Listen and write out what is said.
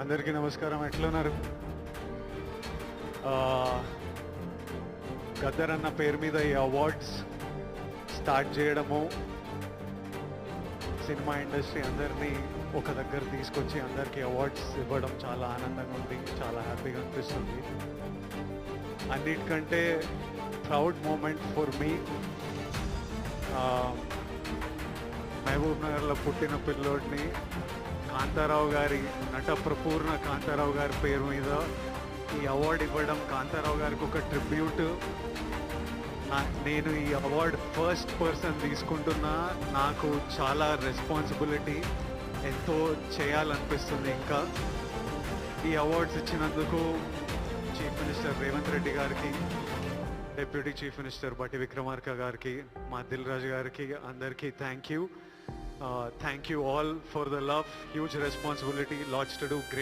అందరికీ నమస్కారం. ఎట్లున్నారు? గద్దర్ అన్న పేరు మీద ఈ అవార్డ్స్ స్టార్ట్ చేయడము, సినిమా ఇండస్ట్రీ అందరినీ ఒక దగ్గర తీసుకొచ్చి అందరికీ అవార్డ్స్ ఇవ్వడం చాలా ఆనందంగా ఉంది, చాలా హ్యాపీగా అనిపిస్తుంది. అన్నిటికంటే ప్రౌడ్ మూమెంట్ ఫర్ మీ, మహబూబ్ నగర్లో పుట్టిన పిల్లోడిని కాంతారావు గారి, నట ప్రపూర్ణ కాంతారావు గారి పేరు మీద ఈ అవార్డు ఇవ్వడం, కాంతారావు గారికి ఒక ట్రిబ్యూట్. నేను ఈ అవార్డు ఫస్ట్ పర్సన్ తీసుకుంటున్నా. నాకు చాలా రెస్పాన్సిబిలిటీ, ఎంతో చేయాలనిపిస్తుంది. ఇంకా ఈ అవార్డ్స్ ఇచ్చినందుకు చీఫ్ మినిస్టర్ రేవంత్ రెడ్డి గారికి, డిప్యూటీ చీఫ్ మినిస్టర్ బట్టి విక్రమార్క గారికి, మా దిల్ రాజు గారికి, అందరికీ thank you. Thank you all for the love. Huge responsibility, lots to do. Great.